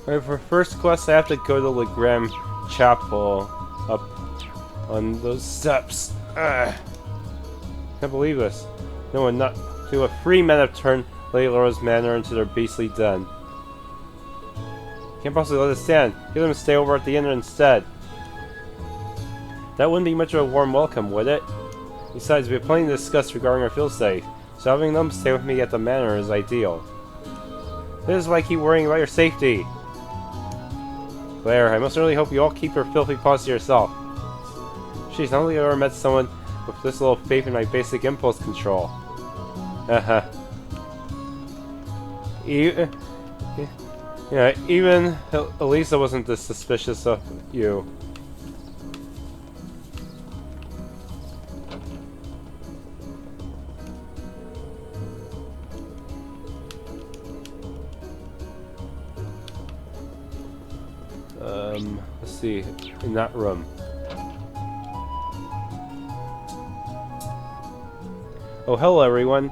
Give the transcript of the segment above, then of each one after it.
Alright, for first quest I have to go to Legram Chapel. Up on those steps. Can't believe this. No one not to a free men have turned Lady Laura's manor into their beastly den. Can't possibly let it stand. Give them to stay over at the inn instead. That wouldn't be much of a warm welcome, would it? Besides, we have plenty to discuss regarding our field study, so having them stay with me at the manor is ideal. This is why I keep worrying about your safety. Claire, I most really hope you all keep your filthy paws to yourself. Jeez, I don't think I've ever met someone with this little faith in my basic impulse control. Yeah, even Elisa wasn't this suspicious of you. Let's see, in that room. Oh, hello everyone.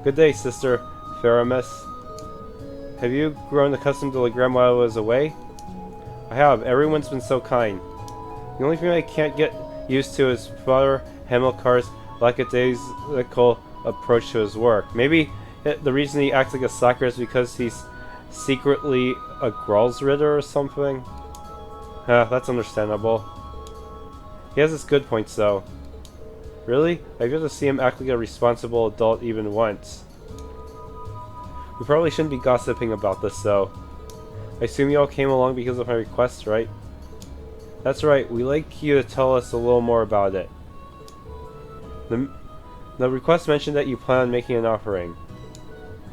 Good day, Sister Reformist. Have you grown accustomed to Legram while I was away? I have. Everyone's been so kind. The only thing I can't get used to is Father Hamilcar's lackadaisical approach to his work. Maybe the reason he acts like a slacker is because he's secretly a Gralsritter or something? That's understandable. He has his good points though. Really? I've yet to see him act like a responsible adult even once. We probably shouldn't be gossiping about this though. I assume you all came along because of my request, right? That's right, we'd like you to tell us a little more about it. The request mentioned that you plan on making an offering.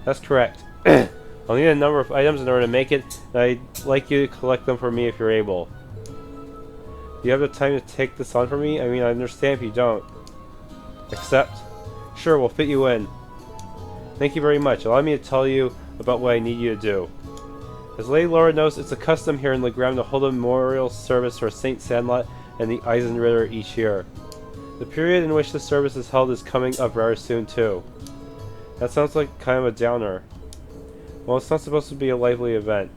That's correct. I'll need a number of items in order to make it, and I'd like you to collect them for me if you're able. Do you have the time to take this on for me? I mean, I understand if you don't. Accept? Sure, we'll fit you in. Thank you very much. Allow me to tell you about what I need you to do. As Lady Laura knows, it's a custom here in Legram to hold a memorial service for Saint Sandlot and the Eisenritter each year. The period in which the service is held is coming up very soon too. That sounds like kind of a downer. Well, it's not supposed to be a lively event.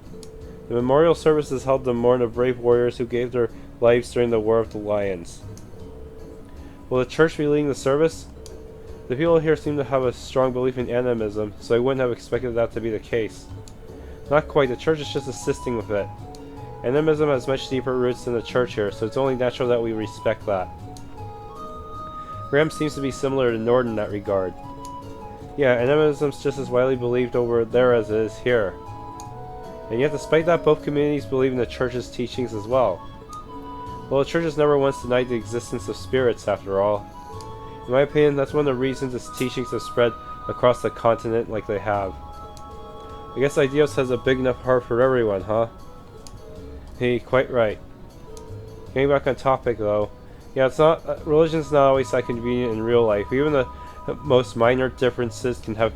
The memorial service is held to mourn the brave warriors who gave their lives during the War of the Lions. Will the church be leading the service? The people here seem to have a strong belief in animism, so I wouldn't have expected that to be the case. Not quite, the church is just assisting with it. Animism has much deeper roots than the church here, so it's only natural that we respect that. Graham seems to be similar to Nord in that regard. Yeah, animism's just as widely believed over there as it is here. And yet despite that, both communities believe in the church's teachings as well. Well, the church has never once denied the existence of spirits, after all. In my opinion, that's one of the reasons its teachings have spread across the continent like they have. I guess Ideos has a big enough heart for everyone, huh? Hey, quite right. Getting back on topic, though. Yeah, it's not religion's not always that convenient in real life. Even the most minor differences can have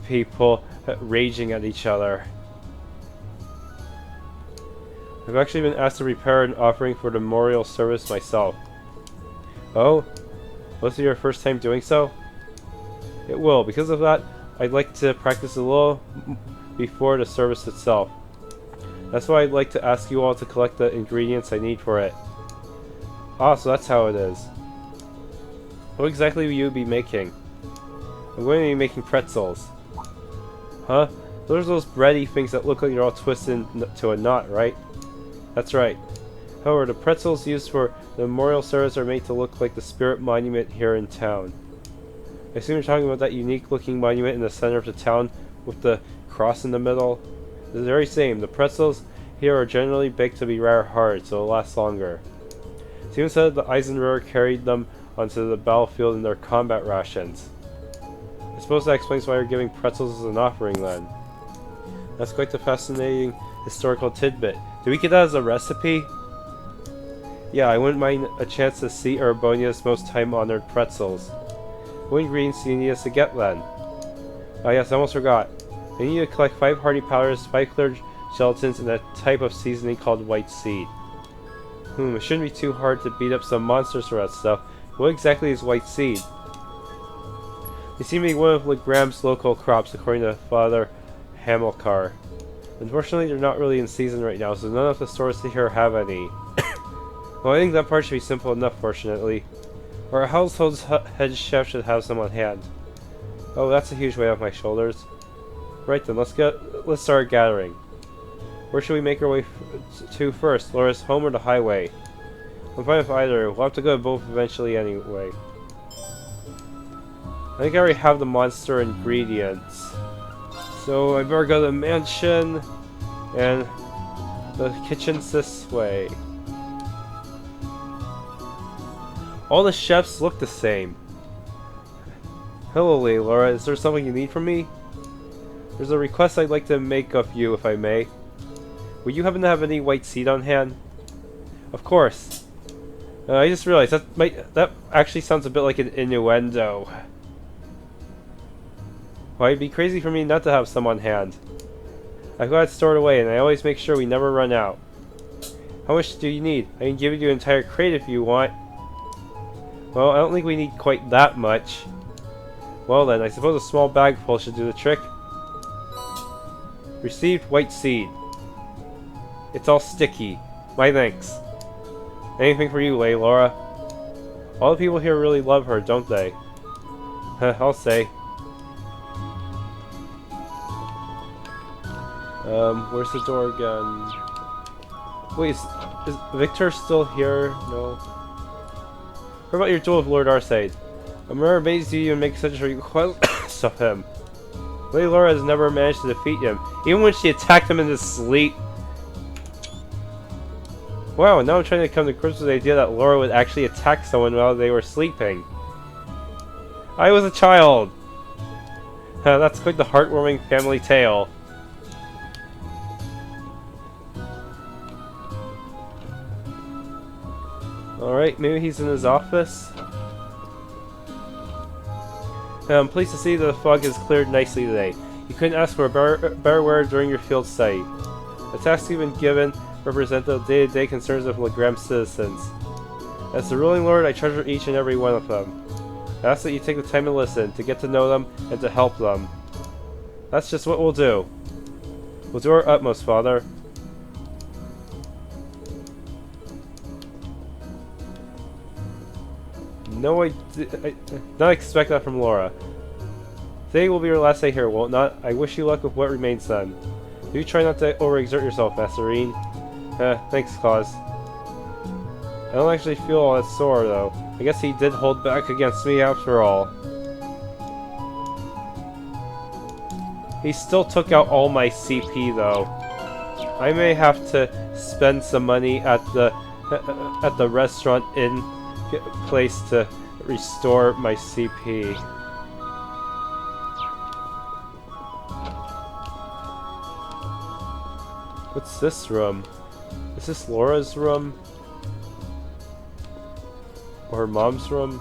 people raging at each other. I've actually been asked to prepare an offering for the memorial service myself. Oh? Was it your first time doing so? It will. Because of that, I'd like to practice a little before the service itself. That's why I'd like to ask you all to collect the ingredients I need for it. Ah, so that's how it is. What exactly will you be making? I'm going to be making pretzels. Huh? Those are those bready things that look like they're all twisted to a knot, right? That's right. However, the pretzels used for the memorial service are made to look like the spirit monument here in town. I assume you're talking about that unique looking monument in the center of the town with the cross in the middle? It's the very same. The pretzels here are generally baked to be rather hard, so they'll last longer. Steven said the Eisenritter carried them onto the battlefield in their combat rations. I suppose that explains why you're giving pretzels as an offering then. That's quite the fascinating historical tidbit. Do we get that as a recipe? Yeah, I wouldn't mind a chance to see Erebonia's most time-honored pretzels. What ingredients do you need us to get then? Ah yes, I almost forgot. I need you to collect 5 hearty powders, 5 clear gelatins, and a type of seasoning called white seed. It shouldn't be too hard to beat up some monsters for that stuff. What exactly is white seed? They seem to be one of Legram's local crops, according to Father Hamilcar. Unfortunately, they're not really in season right now, so none of the stores here have any. Well, I think that part should be simple enough, fortunately. Our household's head chef should have some on hand. Oh, that's a huge weight off my shoulders. Right then, let's start gathering. Where should we make our way to first? Laura's home or the highway? I'm fine with either. We'll have to go to both eventually anyway. I think I already have the monster ingredients. So I better go to the mansion, and the kitchen's this way. All the chefs look the same. Hello, Laura. Is there something you need from me? There's a request I'd like to make of you, if I may. Would you happen to have any white seed on hand? Of course. I just realized that actually sounds a bit like an innuendo. Well, it'd be crazy for me not to have some on hand. I've got it stored away, and I always make sure we never run out. How much do you need? I can give you an entire crate if you want. Well, I don't think we need quite that much. Well then, I suppose a small bag full should do the trick. Received white seed. It's all sticky. My thanks. Anything for you, Laura. All the people here really love her, don't they? I'll say. Where's the door again? Wait, is Victor still here? No. What about your duel with Lord Arcade? I'm rather amazed you even make such a request of him. Lady Laura has never managed to defeat him, even when she attacked him in his sleep. Wow, now I'm trying to come to grips with the idea that Laura would actually attack someone while they were sleeping. I was a child! That's quite the heartwarming family tale. Alright, maybe he's in his office. I'm pleased to see that the fog has cleared nicely today. You couldn't ask for a better weather during your field study. The tasks you've been given represent the day-to-day concerns of Legram citizens. As the ruling lord, I treasure each and every one of them. I ask that you take the time to listen, to get to know them, and to help them. That's just what we'll do. We'll do our utmost, Father. No, I did not expect that from Laura. Today will be your last day here, will it not? I wish you luck with what remains then. Do try not to overexert yourself, Masserine. Thanks, Claus. I don't actually feel all that sore, though. I guess he did hold back against me after all. He still took out all my CP, though. I may have to spend some money at the restaurant in place to restore my CP. What's this room? Is this Laura's room? Or her mom's room?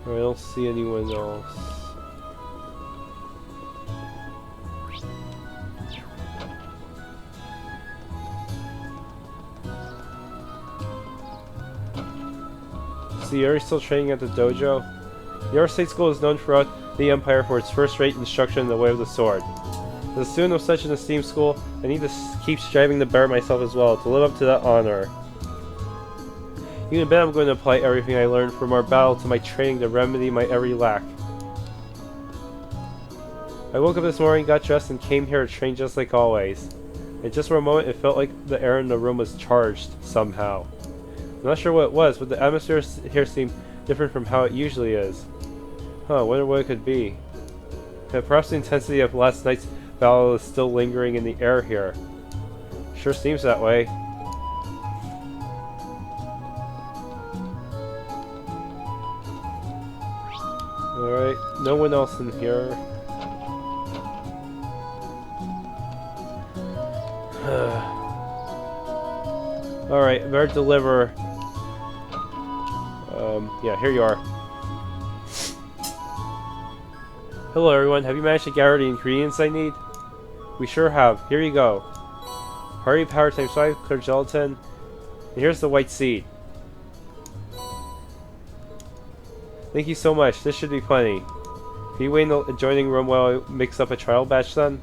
I don't see anyone else. Are you still training at the dojo? The Art State School is known throughout the Empire for its first-rate instruction in the way of the sword. As a student of such an esteemed school, I need to keep striving to better myself as well, to live up to that honor. You can bet I'm going to apply everything I learned from our battle to my training to remedy my every lack. I woke up this morning, got dressed, and came here to train just like always. And just for a moment, it felt like the air in the room was charged, somehow. I'm not sure what it was, but the atmosphere here seemed different from how it usually is. I wonder what it could be. Perhaps the intensity of last night's battle is still lingering in the air here. Sure seems that way. Alright, no one else in here. Alright, better deliver. Yeah, here you are. Hello everyone, have you managed to gather the ingredients I need? We sure have. Here you go. Hardy power times 5, clear gelatin. And here's the white seed. Thank you so much. This should be plenty. Can you wait in the adjoining room while I mix up a trial batch then?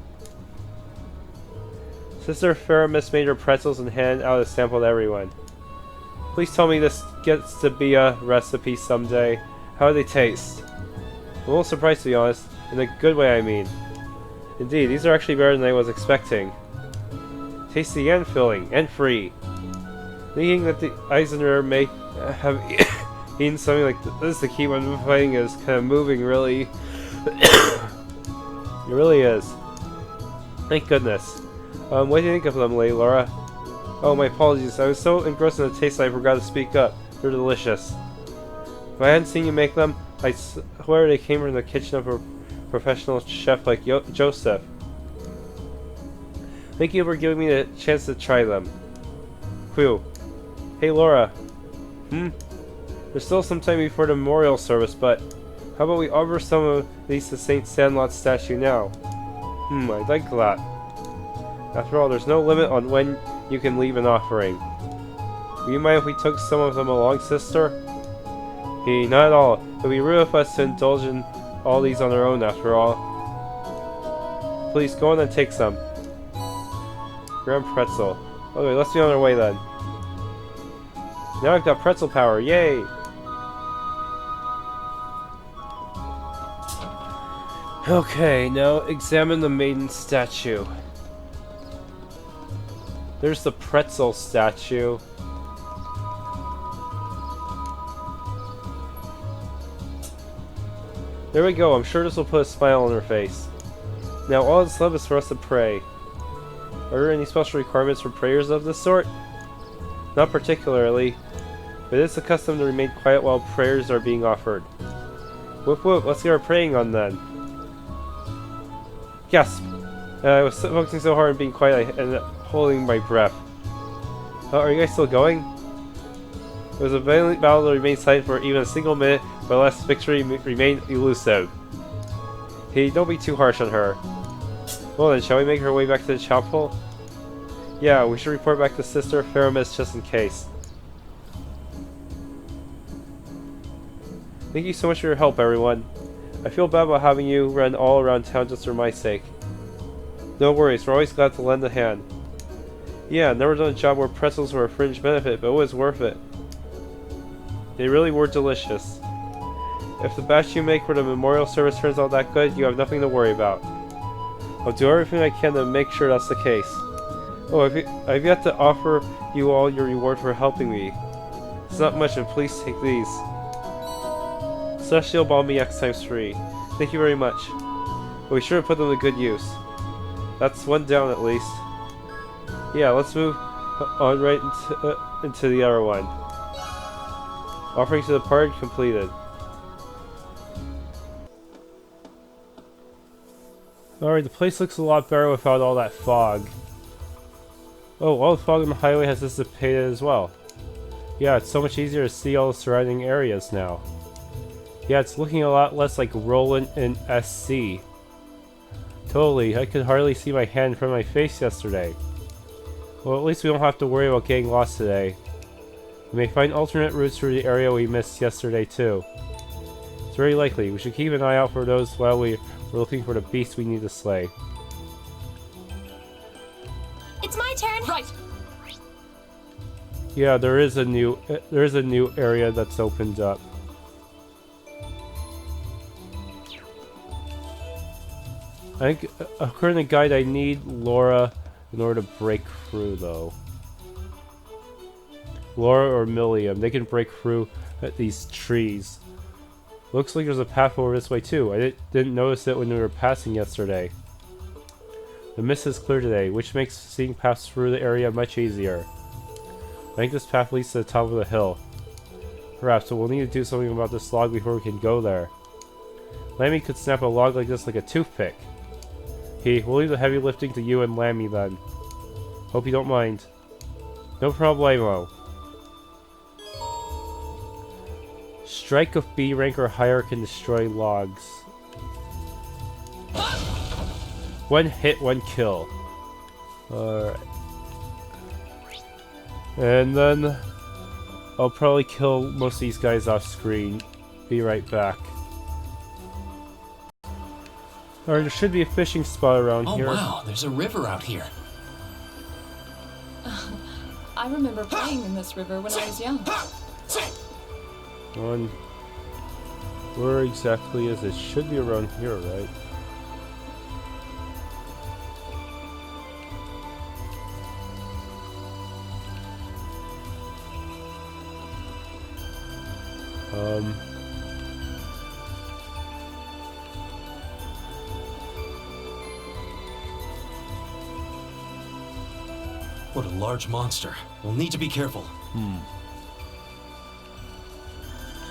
Sister Reformist made her pretzels and handed out a sample to everyone. Please tell me this gets to be a recipe someday. How do they taste? I'm a little surprised, to be honest. In a good way, I mean. Indeed, these are actually better than I was expecting. Tasty and filling, and free. Thinking that the Eisner may have eaten something like this is the key when fighting is kind of moving, really. It really is. Thank goodness. What do you think of them, Lady Laura? Oh, my apologies. I was so engrossed in the taste that I forgot to speak up. They're delicious. If I hadn't seen you make them, I swear they came from the kitchen of a professional chef like Joseph. Thank you for giving me the chance to try them. Phew. Hey, Laura. There's still some time before the memorial service, but how about we offer some of these to St. Sandlot's statue now? I'd like that. After all, there's no limit on when you can leave an offering. Would you mind if we took some of them along, sister? Hey, not at all. It would be rude of us to indulge in all these on our own, after all. Please, go on and take some. Graham pretzel. Okay, let's be on our way then. Now I've got pretzel power, yay! Okay, now examine the maiden statue. There's the pretzel statue. There we go, I'm sure this will put a smile on her face. Now all that's left is for us to pray. Are there any special requirements for prayers of this sort? Not particularly, but it's a custom to remain quiet while prayers are being offered. Whoop whoop, let's get our praying on then. Gasp! I was focusing so hard on being quiet I ended up holding my breath. Are you guys still going? It was a violent battle to remain silent for even a single minute, but alas, victory remained elusive. Hey, don't be too harsh on her. Well then, shall we make our way back to the chapel? Yeah, we should report back to Sister Reformist just in case. Thank you so much for your help, everyone. I feel bad about having you run all around town just for my sake. No worries, we're always glad to lend a hand. Yeah, never done a job where pretzels were a fringe benefit, but it was worth it. They really were delicious. If the batch you make for the memorial service turns out that good, you have nothing to worry about. I'll do everything I can to make sure that's the case. Oh, I've yet to offer you all your reward for helping me. It's not much, and please take these. Celestial Balmy X ×3. Thank you very much. But we sure to put them to good use. That's one down at least. Yeah, let's move on right into the other one. Offering to the party completed. Alright, the place looks a lot better without all that fog. Oh, all the fog on the highway has dissipated as well. Yeah, it's so much easier to see all the surrounding areas now. Yeah, it's looking a lot less like Roland in SC. Totally, I could hardly see my hand in front of my face yesterday. Well, at least we don't have to worry about getting lost today. We may find alternate routes through the area we missed yesterday too. It's very likely. We should keep an eye out for those while we're looking for the beast we need to slay. It's my turn. Right. Yeah, there is a new area that's opened up. I think, according to the guide, I need Laura in order to break through, though. Laura or Milliam, they can break through these trees. Looks like there's a path over this way, too. I didn't notice it when we were passing yesterday. The mist is clear today, which makes seeing paths through the area much easier. I think this path leads to the top of the hill. Perhaps, but we'll need to do something about this log before we can go there. Lammy could snap a log like this like a toothpick. Hey, we'll leave the heavy lifting to you and Lammy then. Hope you don't mind. No problemo. Strike of B rank or higher can destroy logs. One hit, one kill. Alright. And then I'll probably kill most of these guys off screen Be right back. Alright, there should be a fishing spot around here. Oh wow, there's a river out here. I remember playing in this river when I was young. Where exactly is it? Should be around here, right? What a large monster. We'll need to be careful.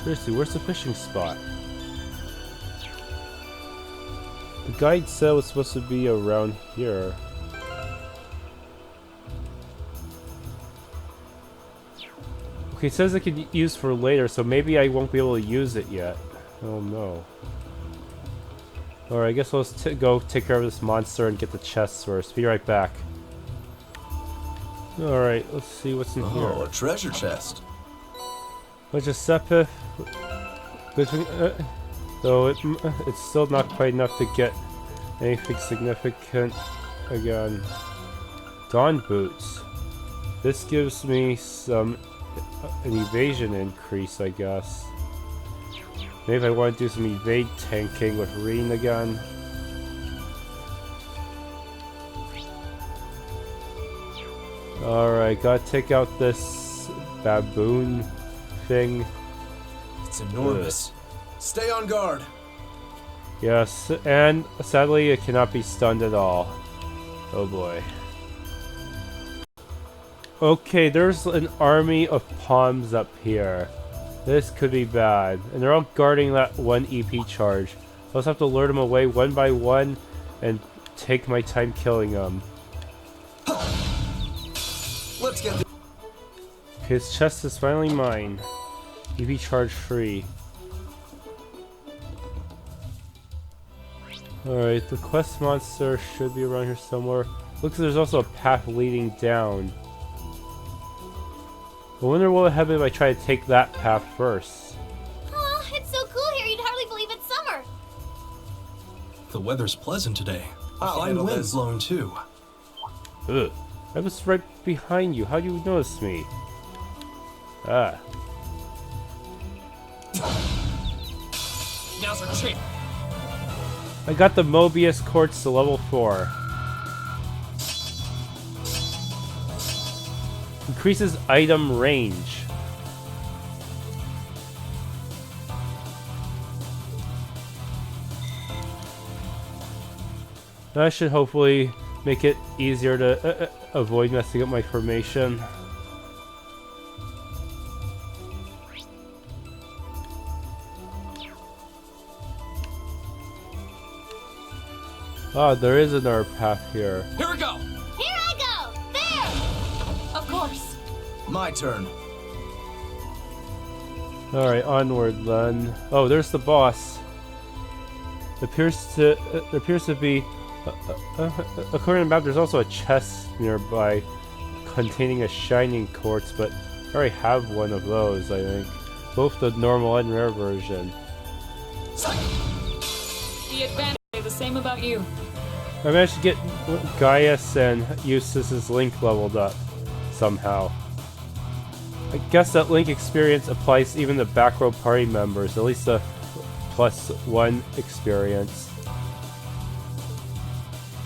Seriously, where's the fishing spot? The guide said it was supposed to be around here. Okay, it says it could use for later, so maybe I won't be able to use it yet. Oh no. Alright, I guess I'll just go take care of this monster and get the chests first. Be right back. Alright, let's see what's in here. Oh, a treasure chest. Which is Sepith. Though it's still not quite enough to get anything significant. Again, Dawn Boots. This gives me an evasion increase, I guess. Maybe I want to do some evade tanking with Reen again. Alright, gotta take out this baboon thing. It's enormous. Stay on guard. Yes, and sadly it cannot be stunned at all. Oh boy. Okay, there's an army of palms up here. This could be bad. And they're all guarding that one EP charge. I'll just have to lure them away one by one and take my time killing them. Let's get His chest is finally mine. EP charge free. Alright, the quest monster should be around here somewhere. Looks like there's also a path leading down. I wonder what would happen if I try to take that path first. Oh, it's so cool here, you'd hardly believe it's summer. The weather's pleasant today. A I'll fine handle wind's this. blowing too. Ugh. I was right behind you. How do you notice me? Ah. Now's our chance. I got the Mobius Quartz to level 4. Increases item range. That should hopefully make it easier to avoid messing up my formation. Ah, there is another path here. Here we go. Here I go! There! Of course. My turn. Alright, onward then. Oh, there's the boss. There appears to be, according to the map, there's also a chest nearby containing a shining quartz, but I already have one of those, I think. Both the normal and rare version. The advantage is the same about you. I managed to get Gaius and Eustace's Link leveled up somehow. I guess that Link experience applies even to back row party members, at least a +1 experience.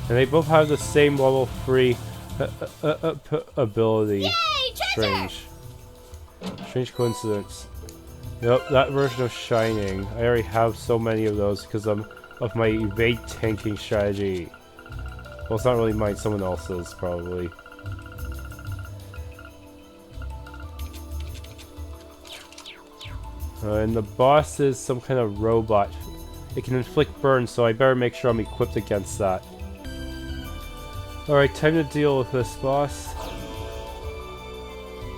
And they both have the same level 3 ability. Yay, treasure! Strange coincidence. Yep, that version of Shining. I already have so many of those because of my evade tanking strategy. Well, it's not really mine, someone else's, probably. And the boss is some kind of robot. It can inflict burns, so I better make sure I'm equipped against that. Alright, time to deal with this boss.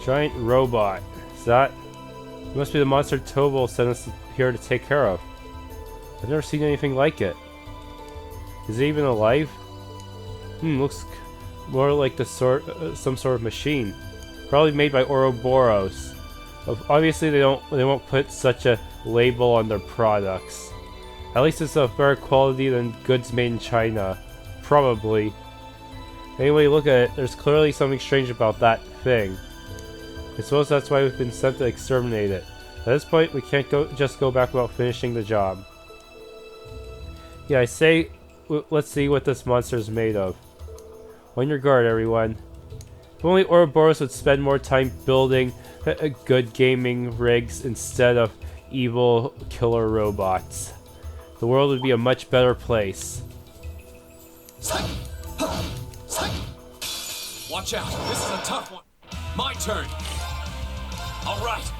Giant robot. Is that? It must be the monster Tobal sent us here to take care of. I've never seen anything like it. Is it even alive? Looks more like the some sort of machine. Probably made by Ouroboros. Obviously they won't put such a label on their products. At least it's of better quality than goods made in China. Probably. Anyway, look at it. There's clearly something strange about that thing. I suppose that's why we've been sent to exterminate it. At this point, we can't just go back without finishing the job. Yeah, I say, let's see what this monster is made of. On your guard, everyone. If only Ouroboros would spend more time building good gaming rigs instead of evil killer robots. The world would be a much better place. Watch out, this is a tough one. My turn. All right.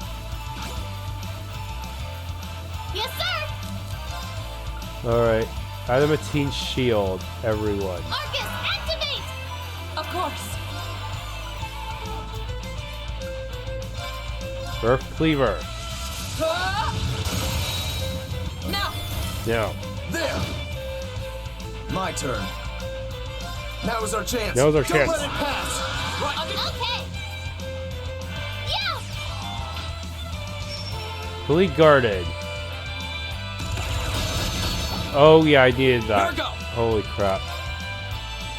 Yes, sir. Alright. Adamantine shield, everyone. ARCUS, activate! Of course. Earth cleaver. Now. Now. There. My turn. Now is our chance. Now is our Don't chance. let it pass. Right. Okay. Yeah. Fully guarded. Oh yeah, I needed that. Here we go. Holy crap.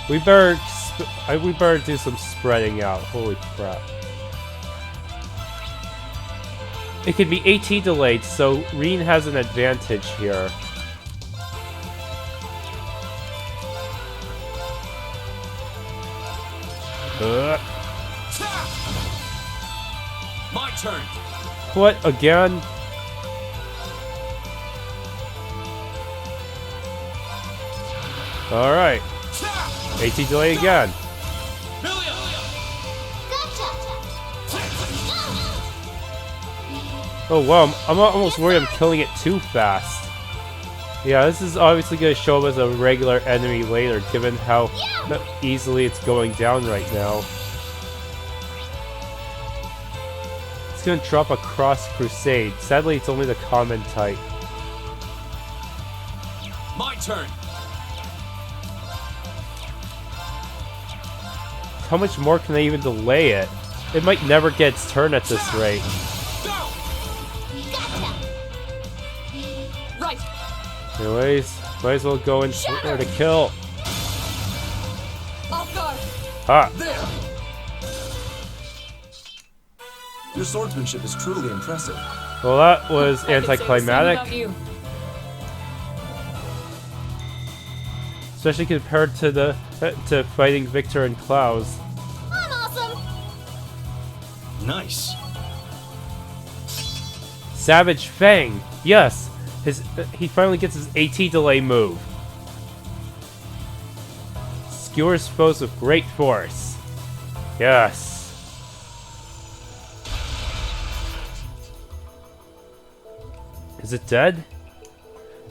We better do some spreading out. Holy crap. It could be AT delayed, so Reen has an advantage here. My turn. What, again? Alright. AT delay again. Gotcha. Oh wow, I'm almost worried I'm killing it too fast. Yeah, this is obviously going to show up as a regular enemy later, given how easily it's going down right now. It's going to drop a Cross Crusade. Sadly, it's only the common type. My turn. How much more can I even delay it? It might never get its turn at this rate. Go. Gotcha. Right. Anyways, might as well go in for the kill. Off guard. Ah! There. Your swordsmanship is truly impressive. Well, that was I can say the same anticlimactic. about you. Especially compared to fighting Victor and Klaus. I'm awesome. Nice. Savage Fang! Yes! He finally gets his AT delay move. Skewers foes with great force. Yes. Is it dead?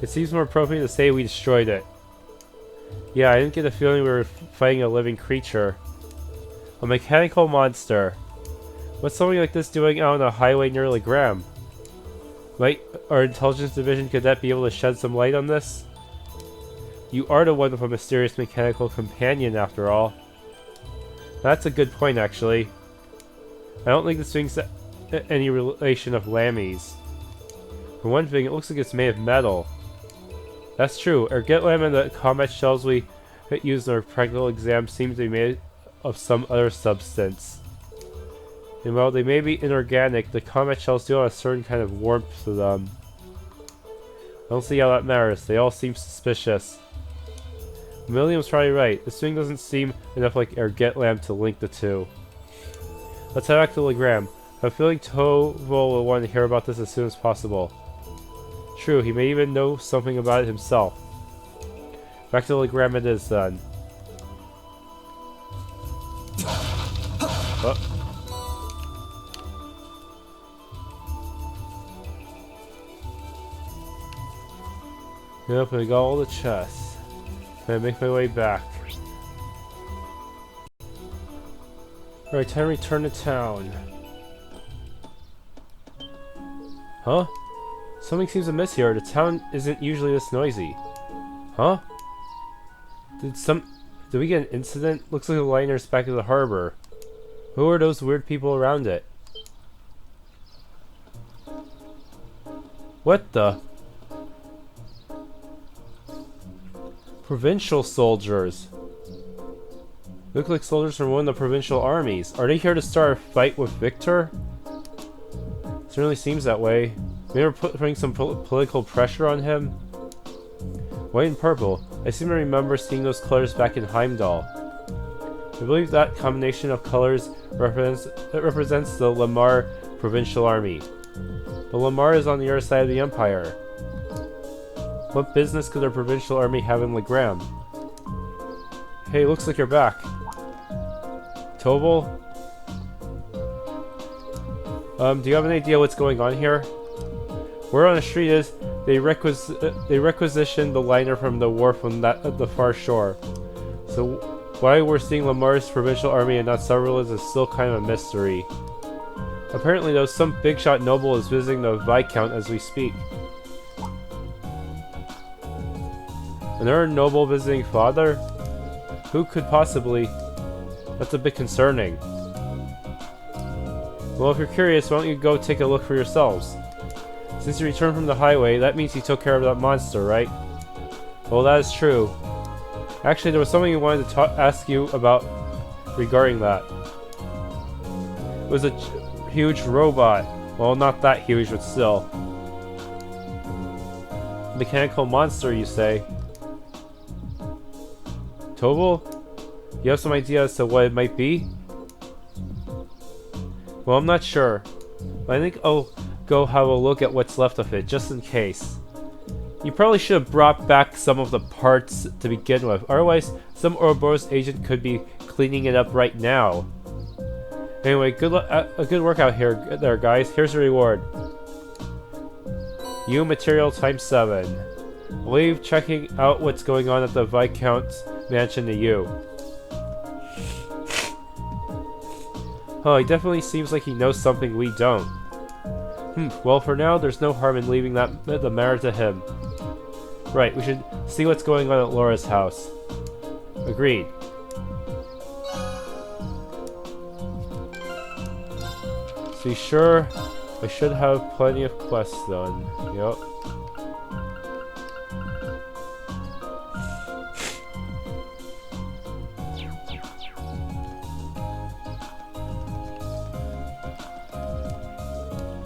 It seems more appropriate to say we destroyed it. Yeah, I didn't get the feeling we were fighting a living creature. A mechanical monster. What's something like this doing out on a highway near Legram? Might our intelligence division cadet be able to shed some light on this? You are the one with a mysterious mechanical companion, after all. That's a good point, actually. I don't think this thing's any relation of Lammy's. For one thing, it looks like it's made of metal. That's true. Our Getlam and the combat shells we used in our practical exam seem to be made of some other substance. And while they may be inorganic, the combat shells do have a certain kind of warmth to them. I don't see how that matters. They all seem suspicious. William's probably right. This thing doesn't seem enough like our Getlam to link the two. Let's head back to Legram. I have a feeling Tovo will want to hear about this as soon as possible. True, he may even know something about it himself. Back to Legram it is then. Oh. Yep, I got all the chests. Can I make my way back? Alright, time to return to town. Huh? Something seems amiss here. The town isn't usually this noisy. Huh? Did we get an incident? Looks like the liner's back at the harbor. Who are those weird people around it? What the? Provincial soldiers. Look like soldiers from one of the provincial armies. Are they here to start a fight with Victor? Certainly seems that way. Maybe we're putting some political pressure on him. White and purple. I seem to remember seeing those colors back in Heimdall. I believe that combination of colors represents the Lamar Provincial Army. The Lamar is on the other side of the Empire. What business could their provincial army have in Legram? Hey, looks like you're back. Tobel? Do you have any idea what's going on here? Word on the street is they requisitioned the liner from the wharf on the far shore. So why we're seeing Lamar's provincial army and not Sutherland's is still kind of a mystery. Apparently though, some big shot noble is visiting the Viscount as we speak. Another noble visiting father? Who could possibly? That's a bit concerning. Well, if you're curious, why don't you go take a look for yourselves? Since you returned from the highway, that means you took care of that monster, right? Well, that is true. Actually, there was something I wanted to ask you about regarding that. It was a huge robot. Well, not that huge, but still. Mechanical monster, you say? Tobel? You have some idea as to what it might be? Well, I'm not sure. But I think I'll go have a look at what's left of it, just in case. You probably should have brought back some of the parts to begin with. Otherwise, some Ouroboros agent could be cleaning it up right now. Anyway, a good workout there, guys. Here's the reward. U material times 7. I'll leave checking out what's going on at the Viscount's mansion to you. Oh, he definitely seems like he knows something we don't. Well, for now, there's no harm in leaving the matter to him. Right, we should see what's going on at Laura's house. Agreed. So sure, I should have plenty of quests done. Yep.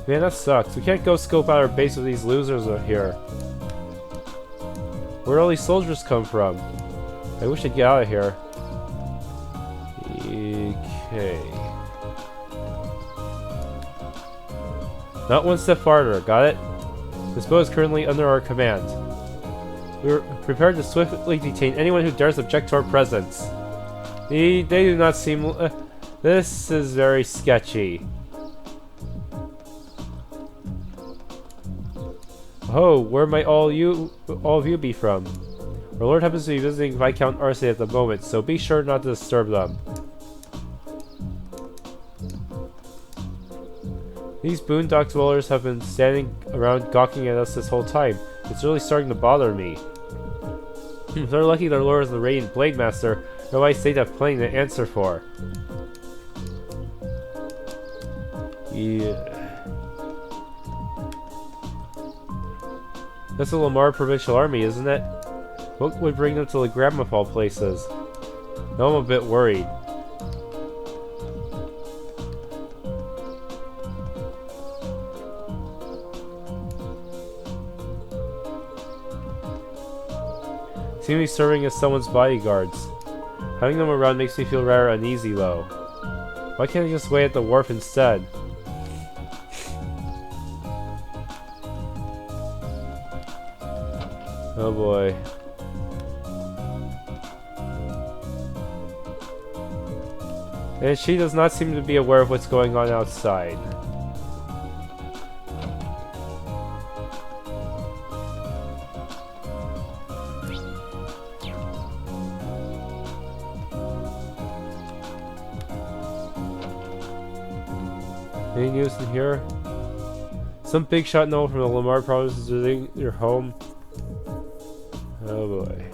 Man, that sucks. We can't go scope out our base with these losers out here. Where'd all these soldiers come from? I wish I'd get out of here. Okay. Not one step farther, got it? This boat is currently under our command. We are prepared to swiftly detain anyone who dares object to our presence. They do not seem... this is very sketchy. Oh, where might all of you be from? Our lord happens to be visiting Viscount Arce at the moment, so be sure not to disturb them. These boondock dwellers have been standing around gawking at us this whole time. It's really starting to bother me. They're lucky their lord is the Radiant Blade Master, otherwise they'd have plenty to answer for. Yeah. That's the Lamar Provincial Army, isn't it? What would bring them to Legram of all places? Now I'm a bit worried. Seem to be serving as someone's bodyguards. Having them around makes me feel rather uneasy though. Why can't I just wait at the wharf instead? Oh boy. And she does not seem to be aware of what's going on outside. Any news in here? Some big shot noble from the Lamar province is visiting your home. Oh boy.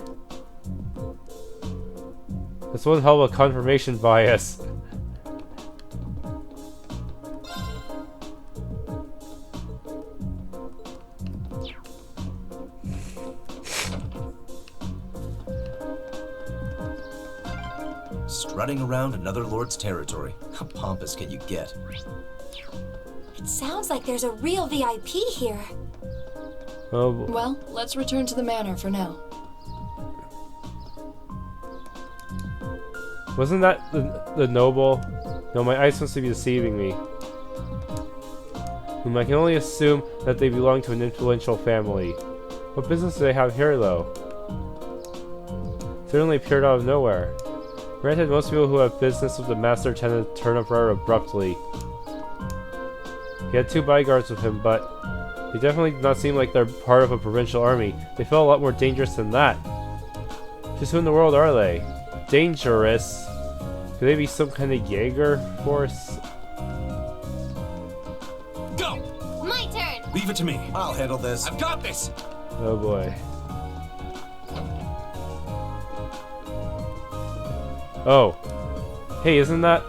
That's one hell of a confirmation bias. strutting around another lord's territory. How pompous can you get? It sounds like there's a real VIP here. Oh, Well, let's return to the manor for now. wasn't that the noble? No, my eyes must be deceiving me. Whom I can only assume that they belong to an influential family. What business do they have here, though? Certainly appeared out of nowhere. Granted, most people who have business with the master tend to turn up rather abruptly. He had 2 bodyguards with him, but they definitely do not seem like they're part of a provincial army. They felt a lot more dangerous than that. Just who in the world are they? Dangerous? Could they be some kind of Jaeger force? Go! My turn. Leave it to me. I'll handle this. I've got this. Oh boy. Oh. Hey, isn't that...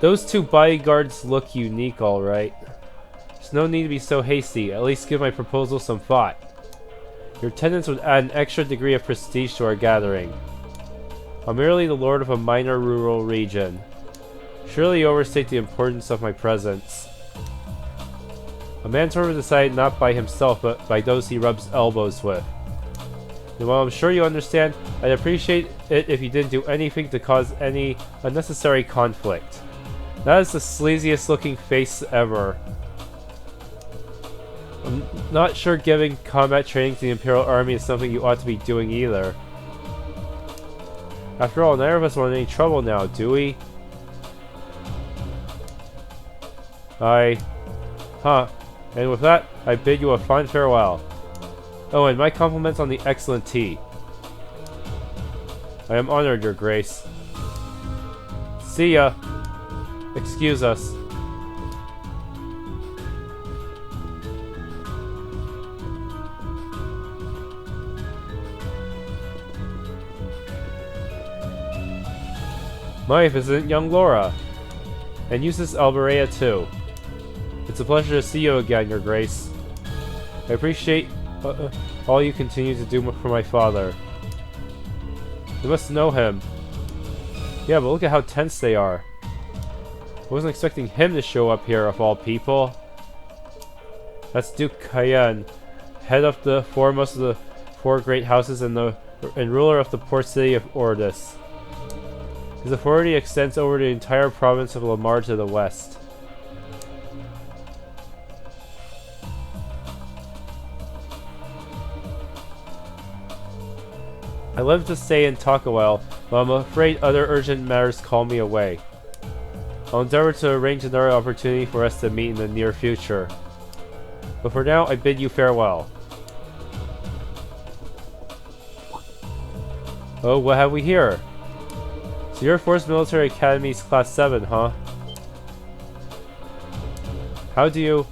Those 2 bodyguards look unique, alright. There's no need to be so hasty. At least give my proposal some thought. Your attendance would add an extra degree of prestige to our gathering. I'm merely the lord of a minor rural region. Surely you overstate the importance of my presence. A man's sort of decided not by himself, but by those he rubs elbows with. And while I'm sure you understand, I'd appreciate it if you didn't do anything to cause any unnecessary conflict. That is the sleaziest looking face ever. I'm not sure giving combat training to the Imperial Army is something you ought to be doing either. After all, neither of us want any trouble now, do we? Huh. And with that, I bid you a fond farewell. Oh, and my compliments on the excellent tea. I am honored, Your Grace. See ya. Excuse us. My visitant young Laura. And Eustace Alberea too. It's a pleasure to see you again, Your Grace. I appreciate all you continue to do for my father. You must know him. Yeah, but look at how tense they are. I wasn't expecting him to show up here, of all people. That's Duke Cayenne, head of the foremost of the 4 great houses and ruler of the port city of Ordis. His authority extends over the entire province of Lamar to the west. I love to stay and talk a while, but I'm afraid other urgent matters call me away. I'll endeavor to arrange another opportunity for us to meet in the near future. But for now, I bid you farewell. Oh, what have we here? So you're Thors Military Academy's Class 7, huh? How do you...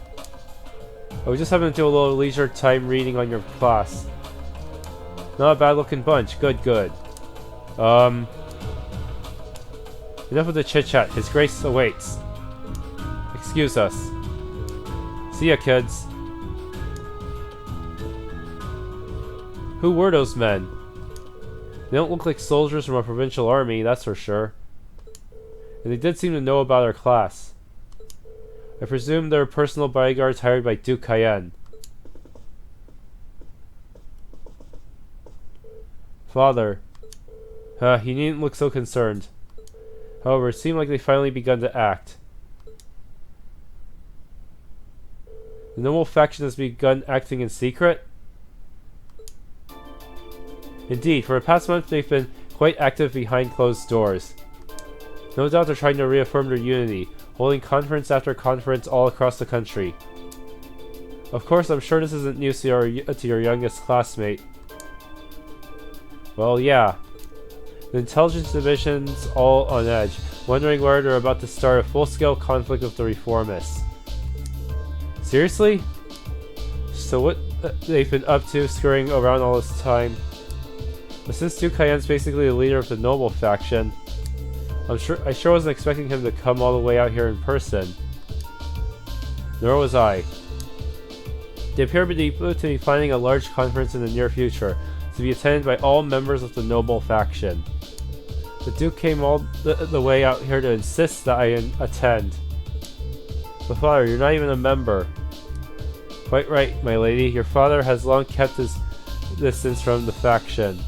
Oh, we just happen to do a little leisure time reading on your class. Not a bad looking bunch. Good, good. Enough of the chit-chat. His Grace awaits. Excuse us. See ya, kids. Who were those men? They don't look like soldiers from a provincial army, that's for sure. And they did seem to know about our class. I presume they're personal bodyguards hired by Duke Cayenne. Father. You needn't look so concerned. However, it seemed like they finally begun to act. The noble faction has begun acting in secret? Indeed, for the past month they've been quite active behind closed doors. No doubt they're trying to reaffirm their unity, holding conference after conference all across the country. Of course, I'm sure this isn't news to your youngest classmate. Well, yeah. The intelligence division's all on edge, wondering where they're about to start a full-scale conflict with the Reformists. Seriously? So what they've been up to, scurrying around all this time? But since Duke Cayenne's basically the leader of the noble faction, I sure wasn't expecting him to come all the way out here in person. Nor was I. They appear to be planning a large conference in the near future, to be attended by all members of the noble faction. The Duke came all the way out here to insist that I attend. But father, you're not even a member. Quite right, my lady. Your father has long kept his distance from the faction.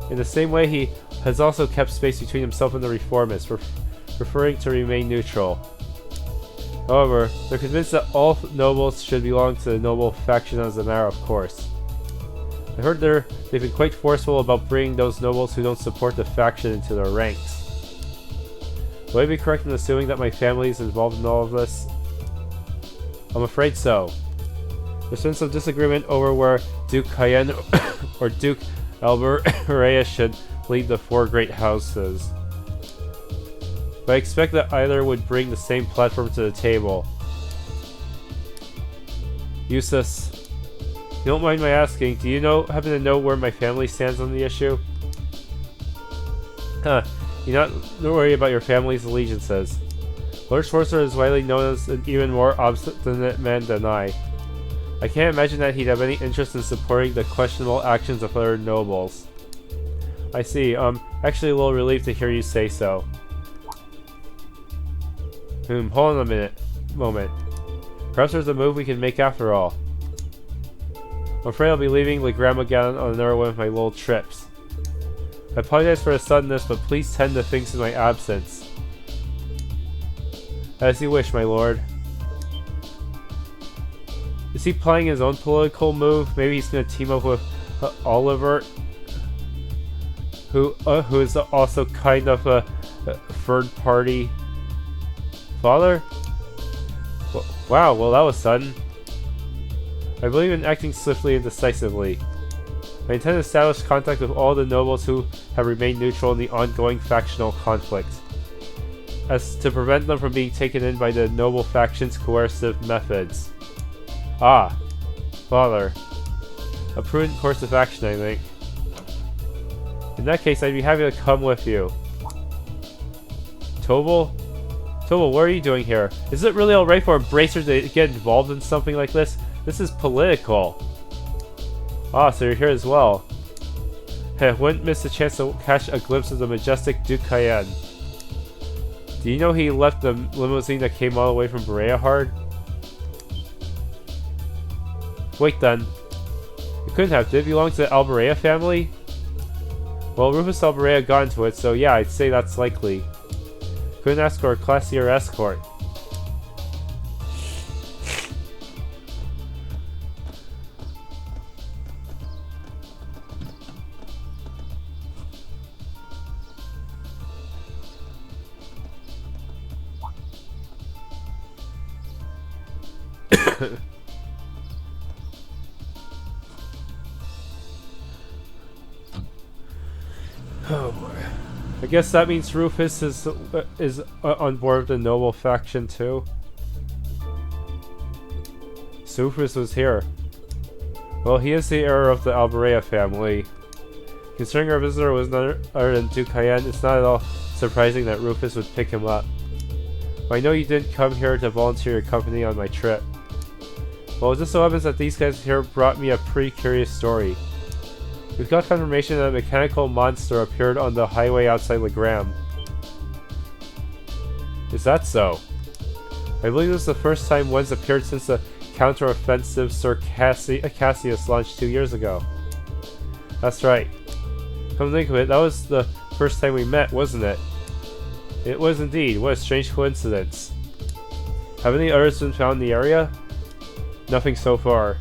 In the same way, he has also kept space between himself and the Reformists, preferring to remain neutral. However, they're convinced that all nobles should belong to the noble faction as a matter of course. I heard they've been quite forceful about bringing those nobles who don't support the faction into their ranks. Would I be correct in assuming that my family is involved in all of this? I'm afraid so. There's been some disagreement over where Duke Cayenne or Duke Erebonia should lead the four great houses. But I expect that either would bring the same platform to the table. Eustace, if you don't mind my asking, do you happen to know where my family stands on the issue? Huh, you're not worried about your family's allegiances. Lord Schwarzer is widely known as an even more obstinate man than I. I can't imagine that he'd have any interest in supporting the questionable actions of other nobles. I see, actually a little relieved to hear you say so. Hold on a moment. Perhaps there's a move we can make after all. I'm afraid I'll be leaving Legram again on another one of my little trips. I apologize for the suddenness, but please tend to things in my absence. As you wish, my lord. Is he playing his own political move? Maybe he's gonna team up with Oliver, who is also kind of a third party. Father? Wow, well that was sudden. I believe in acting swiftly and decisively. I intend to establish contact with all the nobles who have remained neutral in the ongoing factional conflict, as to prevent them from being taken in by the noble faction's coercive methods. Ah, father. A prudent course of action, I think. In that case, I'd be happy to come with you. Tobel? Tobel, what are you doing here? Is it really alright for a bracer to get involved in something like this? This is political. Ah, so you're here as well. Hey, wouldn't miss the chance to catch a glimpse of the majestic Duke Cayenne. Do you know he left the limousine that came all the way from Berea hard? Wait then. It couldn't have. Did it belong to the Alberea family? Well, Rufus Alberea got into it, so yeah, I'd say that's likely. Couldn't ask for a classier escort. Oh boy. I guess that means Rufus is on board with the noble faction too. So Rufus was here. Well, he is the heir of the Alberea family. Considering our visitor was none other than Duke Cayenne, it's not at all surprising that Rufus would pick him up. But I know you didn't come here to volunteer your company on my trip. Well, it just so happens that these guys here brought me a pretty curious story. We've got confirmation that a mechanical monster appeared on the highway outside Legram. Is that so? I believe this is the first time one's appeared since the counter-offensive Sir Cassius launched 2 years ago. That's right. Come to think of it, that was the first time we met, wasn't it? It was indeed. What a strange coincidence. Have any others been found in the area? Nothing so far.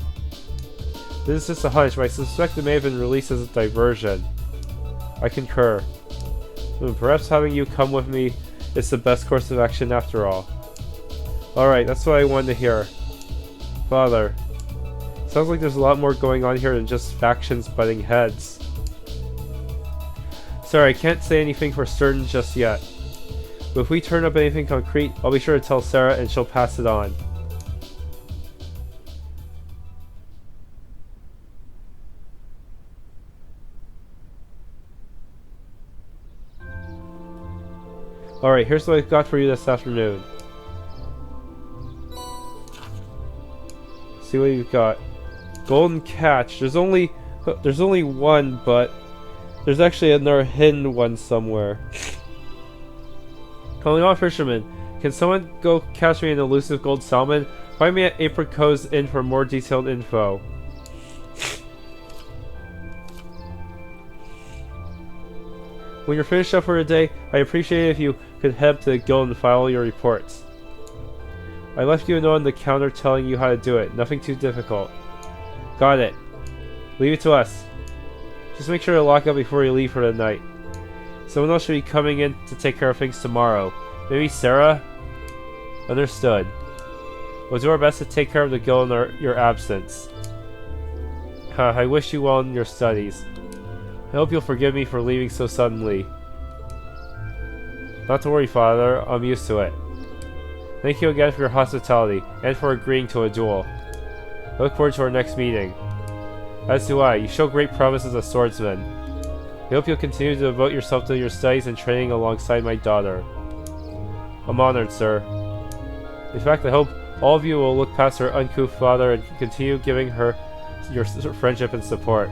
This is just a hunch, but I suspect it may have been released as a diversion. I concur. Perhaps having you come with me is the best course of action after all. Alright, that's what I wanted to hear. Father. Sounds like there's a lot more going on here than just factions butting heads. Sorry, I can't say anything for certain just yet. But if we turn up anything concrete, I'll be sure to tell Sarah and she'll pass it on. Alright, here's what I've got for you this afternoon. See what you've got. Golden catch. There's only one, but there's actually another hidden one somewhere. Calling all fishermen. Can someone go catch me an elusive gold salmon? Find me at ARCUS Inn for more detailed info. When you're finished up for the day, I'd appreciate it if you could head up to the guild and file your reports. I left you a note on the counter telling you how to do it. Nothing too difficult. Got it. Leave it to us. Just make sure to lock up before you leave for the night. Someone else should be coming in to take care of things tomorrow. Maybe Sarah? Understood. We'll do our best to take care of the guild in your absence. I wish you well in your studies. I hope you'll forgive me for leaving so suddenly. Not to worry, Father. I'm used to it. Thank you again for your hospitality, and for agreeing to a duel. I look forward to our next meeting. As do I. You show great promise as a swordsman. I hope you'll continue to devote yourself to your studies and training alongside my daughter. I'm honored, sir. In fact, I hope all of you will look past her uncouth father and continue giving her your friendship and support.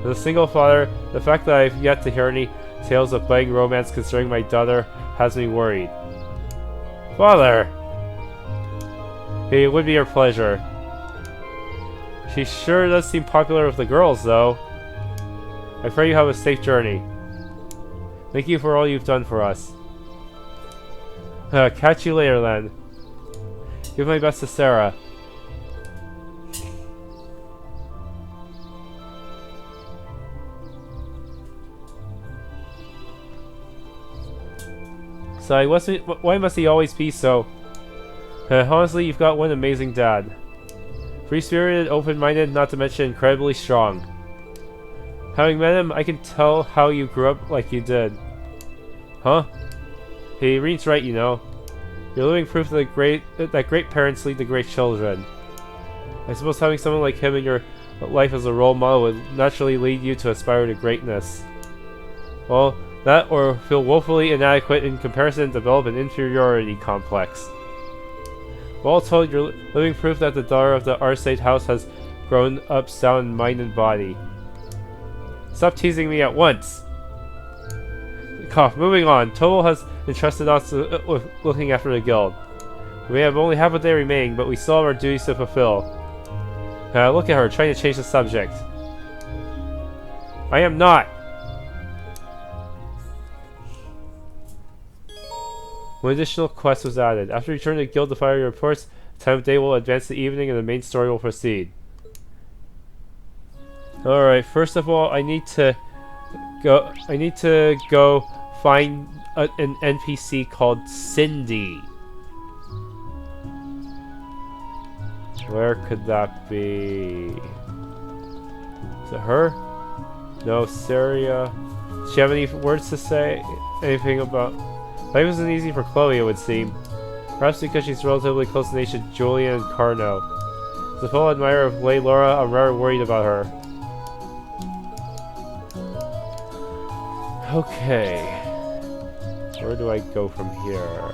As a single father, the fact that I've yet to hear any tales of budding romance concerning my daughter has me worried. Father! Hey, it would be her pleasure. She sure does seem popular with the girls, though. I pray you have a safe journey. Thank you for all you've done for us. Catch you later, then. Give my best to Sarah. So why must he always be so? Honestly, you've got one amazing dad. Free-spirited, open-minded, not to mention incredibly strong. Having met him, I can tell how you grew up like you did. Huh? Hey, Reen's right, you know. You're living proof that great parents lead to great children. I suppose having someone like him in your life as a role model would naturally lead you to aspire to greatness. Well, that or feel woefully inadequate in comparison and develop an inferiority complex. All told, you're living proof that the daughter of the Arcade house has grown up sound in mind and body. Stop teasing me at once! Cough. Moving on. Tobal has entrusted us with looking after the guild. We have only half a day remaining, but we still have our duties to fulfill. Look at her, trying to change the subject. I am not! One additional quest was added. After returning to the guild to file your reports, the time of day will advance to evening and the main story will proceed. Alright, first of all, I need to go find an NPC called Cindy. Where could that be? Is it her? No, Saria. Does she have any words to say? Anything about... Life isn't easy for Chloe, it would seem. Perhaps because she's relatively close in age to Julian and Carno. As a fellow admirer of Lay Laura, I'm rather worried about her. Okay. Where do I go from here?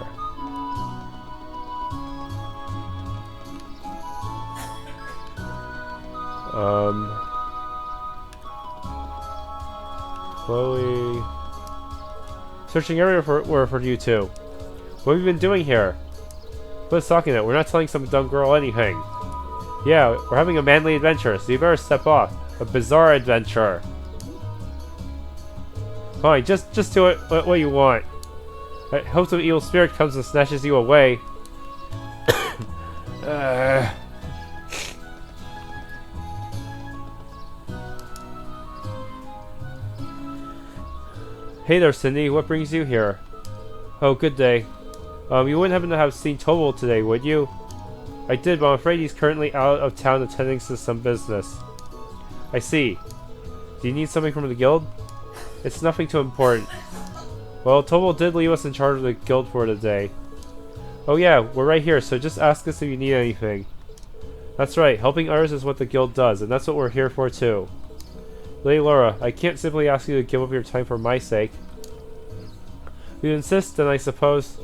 Chloe... Searching everywhere for you two. What have you been doing here? Quit talking it. We're not telling some dumb girl anything. Yeah, we're having a manly adventure, so you better step off. A bizarre adventure. Fine, just do it what you want. I hope some evil spirit comes and snatches you away. Hey there, Cindy. What brings you here? Oh, good day. You wouldn't happen to have seen Tobal today, would you? I did, but I'm afraid he's currently out of town attending to some business. I see. Do you need something from the guild? It's nothing too important. Well, Tobal did leave us in charge of the guild for today. Oh yeah, we're right here, so just ask us if you need anything. That's right, helping others is what the guild does, and that's what we're here for too. Lady Laura, I can't simply ask you to give up your time for my sake. If you insist, then I suppose...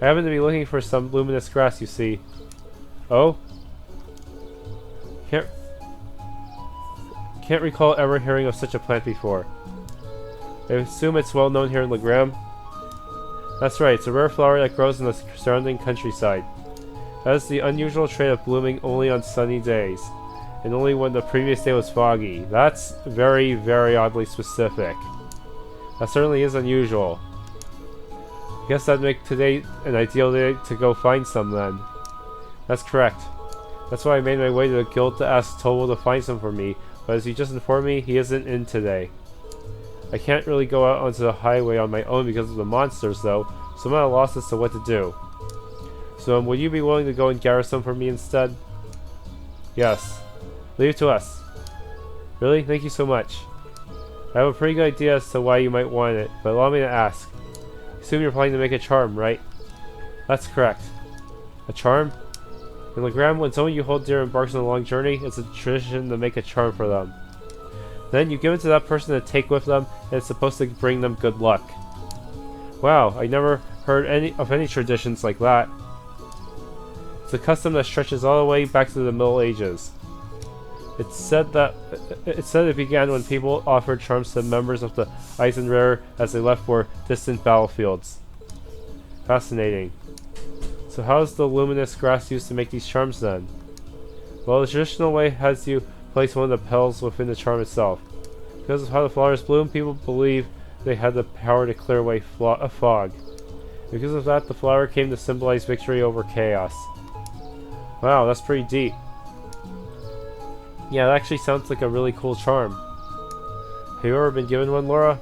I happen to be looking for some luminous grass, you see. Oh? Can't recall ever hearing of such a plant before. I assume it's well known here in Legram. That's right, it's a rare flower that grows in the surrounding countryside. That is the unusual trait of blooming only on sunny days, and only when the previous day was foggy. That's very, very oddly specific. That certainly is unusual. I guess that'd make today an ideal day to go find some then. That's correct. That's why I made my way to the guild to ask Towo to find some for me, but as you just informed me, he isn't in today. I can't really go out onto the highway on my own because of the monsters though, so I'm at a loss as to what to do. So would you be willing to go and gather some for me instead? Yes. Leave it to us. Really? Thank you so much. I have a pretty good idea as to why you might want it, but allow me to ask. I assume you're planning to make a charm, right? That's correct. A charm? In Legram, when someone you hold dear embarks on a long journey, it's a tradition to make a charm for them. Then you give it to that person to take with them, and it's supposed to bring them good luck. Wow, I never heard of any traditions like that. It's a custom that stretches all the way back to the Middle Ages. It said it began when people offered charms to members of the Eisenrehr as they left for distant battlefields. Fascinating. So how is the luminous grass used to make these charms then? Well, the traditional way has you place one of the petals within the charm itself. Because of how the flowers bloom, people believe they had the power to clear away a fog. Because of that, the flower came to symbolize victory over chaos. Wow, that's pretty deep. Yeah, that actually sounds like a really cool charm. Have you ever been given one, Laura?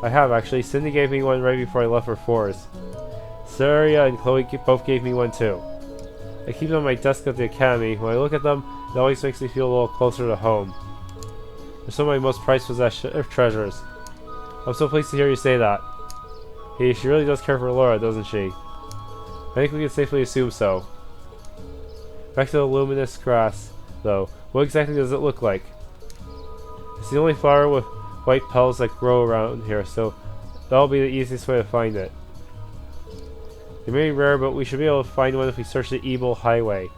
I have, actually. Cindy gave me one right before I left for Thors. Saria and Chloe both gave me one too. I keep them on my desk at the academy. When I look at them, it always makes me feel a little closer to home. They're some of my most prized treasures. I'm so pleased to hear you say that. Hey, she really does care for Laura, doesn't she? I think we can safely assume so. Back to the luminous grass, though. What exactly does it look like? It's the only flower with white petals that grow around here, so that'll be the easiest way to find it. They may be rare, but we should be able to find one if we search the Ebel highway.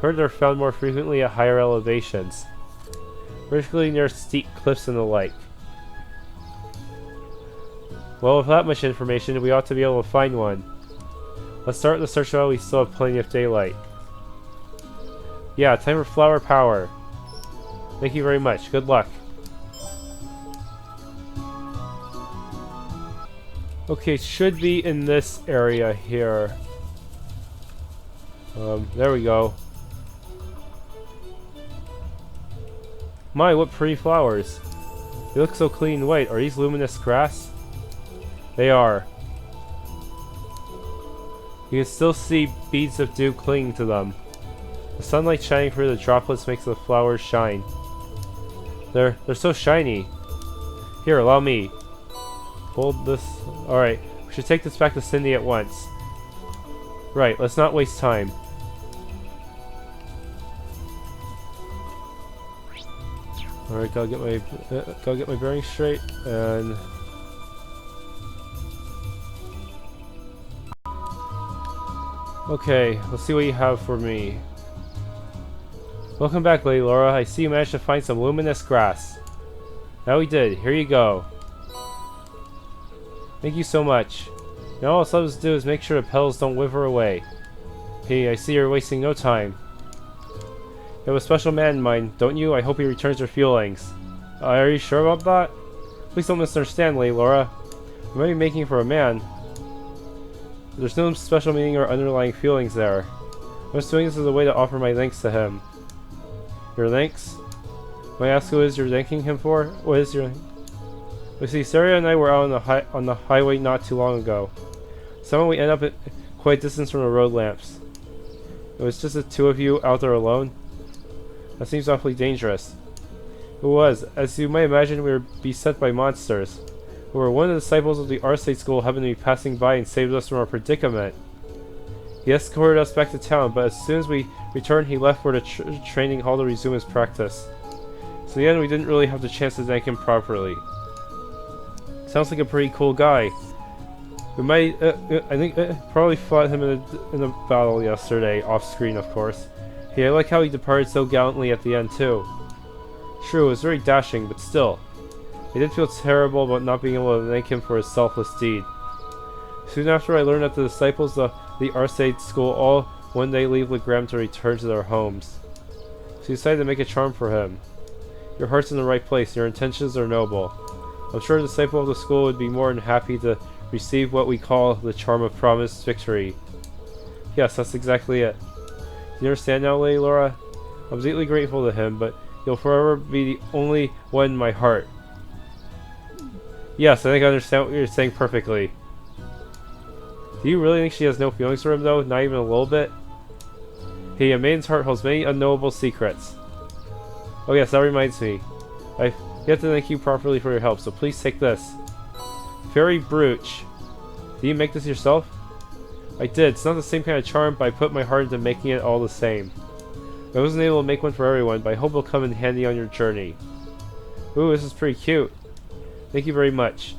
Heard they're found more frequently at higher elevations, particularly near steep cliffs and the like. Well, with that much information, we ought to be able to find one. Let's start the search while we still have plenty of daylight. Yeah, time for flower power. Thank you very much. Good luck. Okay, should be in this area here. There we go. My, what pretty flowers. They look so clean and white. Are these luminous grass? They are. You can still see beads of dew clinging to them. The sunlight shining through the droplets makes the flowers shine. They're so shiny. Here, allow me. Hold this. Alright, we should take this back to Cindy at once. Right, let's not waste time. Alright, gotta get my bearings straight, and... Okay, let's see what you have for me. Welcome back, Lady Laura. I see you managed to find some luminous grass. Now we did. Here you go. Thank you so much. Now all it's left to do is make sure the petals don't wither away. Hey, I see you're wasting no time. You have a special man in mind, don't you? I hope he returns your feelings. Are you sure about that? Please don't misunderstand, Lady Laura. You might be making for a man. There's no special meaning or underlying feelings there. I'm just doing this as a way to offer my thanks to him. Your thanks? May I ask who is you're thanking him for? What is your... You see, Saria and I were out on the highway not too long ago. Somehow we ended up at quite a distance from the road lamps. It was just the two of you out there alone? That seems awfully dangerous. It was. As you might imagine, we were beset by monsters. However, one of the disciples of the ARCUS school happened to be passing by and saved us from our predicament. He escorted us back to town, but as soon as we returned, he left for the training hall to resume his practice. So in the end, we didn't really have the chance to thank him properly. Sounds like a pretty cool guy. We might, I think, probably fought him in a battle yesterday, off screen, of course. Hey, I like how he departed so gallantly at the end, too. True, it was very dashing, but still. I did feel terrible about not being able to thank him for his selfless deed. Soon after, I learned that the disciples of the XSeed school all one day leave Legram to return to their homes. So you decided to make a charm for him. Your heart's in the right place, your intentions are noble. I'm sure a disciple of the school would be more than happy to receive what we call the charm of promised victory. Yes, that's exactly it. You understand now, Lady Laura? I'm deeply grateful to him, but you'll forever be the only one in my heart. Yes, I think I understand what you're saying perfectly. Do you really think she has no feelings for him, though? Not even a little bit? Hey, a maiden's heart holds many unknowable secrets. Oh yes, that reminds me. I have to thank you properly for your help, so please take this. Fairy brooch. Did you make this yourself? I did. It's not the same kind of charm, but I put my heart into making it all the same. I wasn't able to make one for everyone, but I hope it'll come in handy on your journey. Ooh, this is pretty cute. Thank you very much.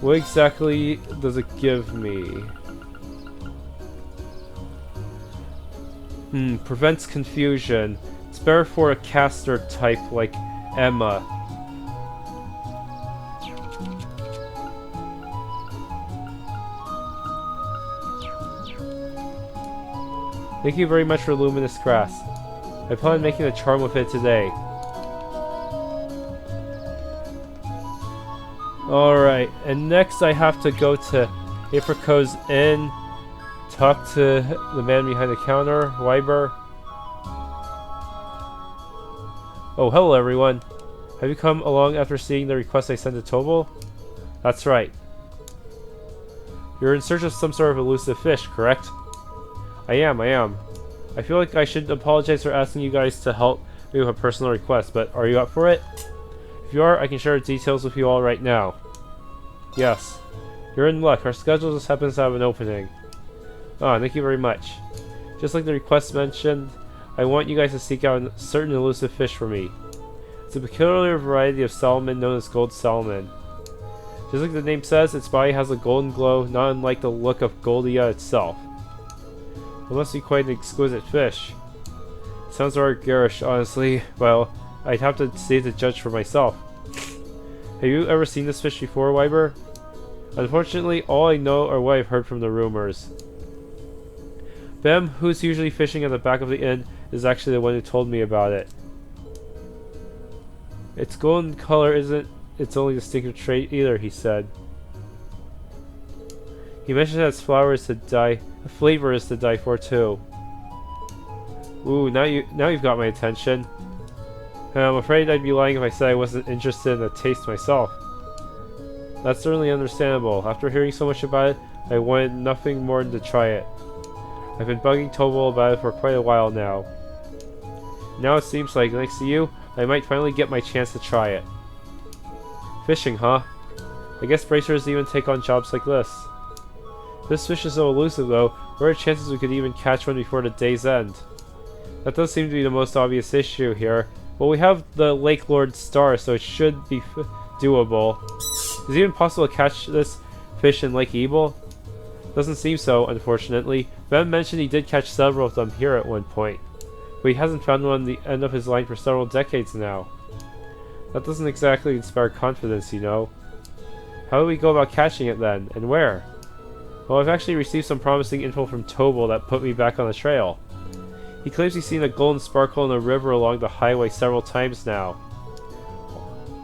What exactly does it give me? Prevents confusion. It's better for a caster type like Emma. Thank you very much for luminous grass. I plan on making a charm with it today. Alright, and next I have to go to Apricot's Inn, talk to the man behind the counter, Weiber. Oh, hello everyone. Have you come along after seeing the request I sent to Tobal? That's right. You're in search of some sort of elusive fish, correct? I am. I feel like I should apologize for asking you guys to help me with a personal request, but are you up for it? If you are, I can share details with you all right now. Yes. You're in luck. Our schedule just happens to have an opening. Ah, thank you very much. Just like the request mentioned, I want you guys to seek out a certain elusive fish for me. It's a peculiar variety of salmon known as gold salmon. Just like the name says, its body has a golden glow, not unlike the look of Goldia itself. It must be quite an exquisite fish. It sounds rather garish, honestly. Well, I'd have to see to judge for myself. Have you ever seen this fish before, Weiber? Unfortunately, all I know are what I've heard from the rumors. Bem, who's usually fishing at the back of the inn, is actually the one who told me about it. Its golden color isn't its only distinctive trait either, he said. He mentioned that its flavor is to die for too. Ooh, now you've got my attention. I'm afraid I'd be lying if I said I wasn't interested in the taste myself. That's certainly understandable. After hearing so much about it, I wanted nothing more than to try it. I've been bugging Tobal about it for quite a while now. Now it seems like, thanks to you, I might finally get my chance to try it. Fishing, huh? I guess bracers even take on jobs like this. This fish is so elusive though, what are the chances we could even catch one before the day's end? That does seem to be the most obvious issue here. Well, we have the Lake Lord Star, so it should be doable. Is it even possible to catch this fish in Lake Ebel? Doesn't seem so, unfortunately. Ben mentioned he did catch several of them here at one point, but he hasn't found one at the end of his line for several decades now. That doesn't exactly inspire confidence, you know. How do we go about catching it then, and where? Well, I've actually received some promising info from Tobal that put me back on the trail. He claims he's seen a golden sparkle in the river along the highway several times now.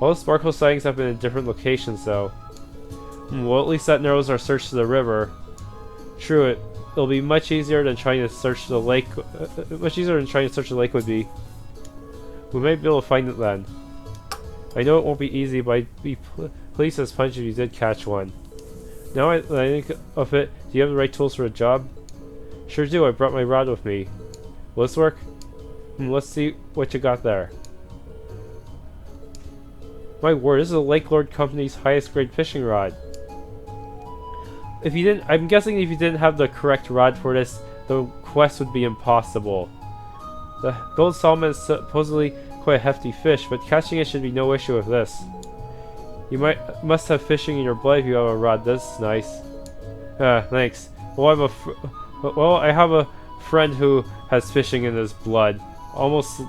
All the sparkle sightings have been in different locations though. Well, at least that narrows our search to the river. True, it'll be much easier than trying to search the lake. Much easier than trying to search the lake would be. We might be able to find it then. I know it won't be easy, but I'd be pleased as punch if you did catch one. Now I think of it, do you have the right tools for a job? Sure do, I brought my rod with me. Will this work? Let's see what you got there. My word, this is the Lake Lord Company's highest grade fishing rod. I'm guessing if you didn't have the correct rod for this, the quest would be impossible. The gold salmon is supposedly quite a hefty fish, but catching it should be no issue with this. You must have fishing in your blood if you have a rod this nice. Thanks. Well, I have a friend who has fishing in his blood. Almost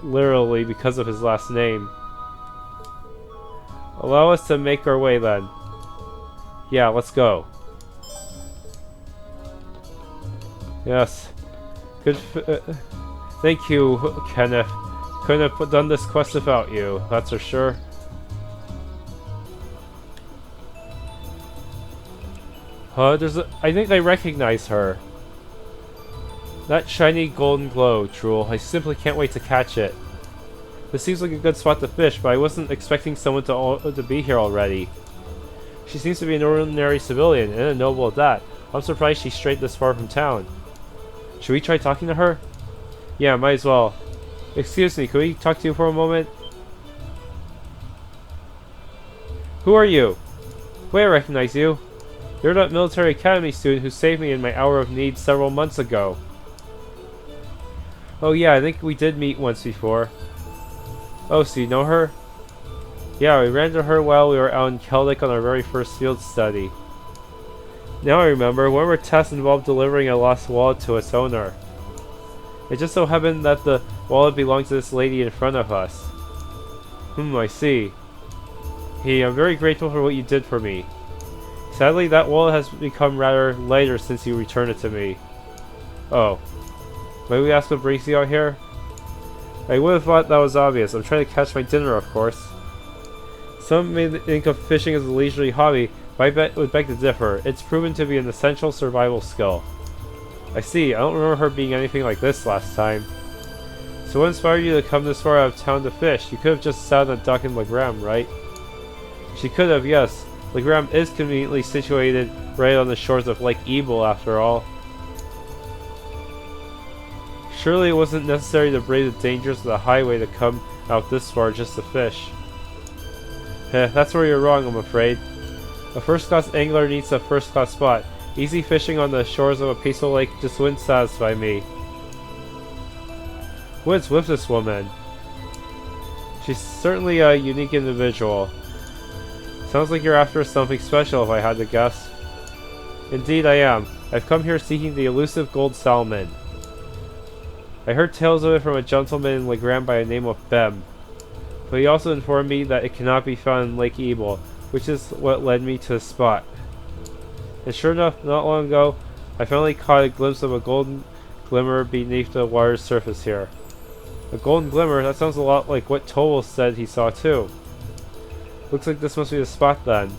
literally because of his last name. Allow us to make our way then. Yeah, let's go. Yes. Good. Thank you, Kenneth. Couldn't have done this quest without you, that's for sure. Huh? I think I recognize her. That shiny golden glow, Drool. I simply can't wait to catch it. This seems like a good spot to fish, but I wasn't expecting someone to be here already. She seems to be an ordinary civilian, and a noble at that. I'm surprised she strayed this far from town. Should we try talking to her? Yeah, might as well. Excuse me, could we talk to you for a moment? Who are you? Wait, I recognize you. You're that military academy student who saved me in my hour of need several months ago. Oh yeah, I think we did meet once before. Oh, so you know her? Yeah, we ran into her while we were out in Celtic on our very first field study. Now I remember, one of our tests involved delivering a lost wallet to its owner. It just so happened that the wallet belonged to this lady in front of us. I see. Hey, I'm very grateful for what you did for me. Sadly, that wallet has become rather lighter since you returned it to me. Oh. May we ask what brings you out here? I would have thought that was obvious. I'm trying to catch my dinner, of course. Some may think of fishing as a leisurely hobby, but I would beg to differ. It's proven to be an essential survival skill. I see. I don't remember her being anything like this last time. So what inspired you to come this far out of town to fish? You could have just sat on a dock in Legram, right? She could have, yes. Legram is conveniently situated right on the shores of Lake Ebel, after all. Surely it wasn't necessary to brave the dangers of the highway to come out this far just to fish. That's where you're wrong, I'm afraid. A first-class angler needs a first-class spot. Easy fishing on the shores of a peaceful lake just wouldn't satisfy me. What's with this woman? She's certainly a unique individual. Sounds like you're after something special, if I had to guess. Indeed I am. I've come here seeking the elusive gold salmon. I heard tales of it from a gentleman in Legram by the name of Bem, but he also informed me that it cannot be found in Lake Ebel, which is what led me to the spot. And sure enough, not long ago, I finally caught a glimpse of a golden glimmer beneath the water's surface here. A golden glimmer? That sounds a lot like what Toll said he saw too. Looks like this must be the spot then.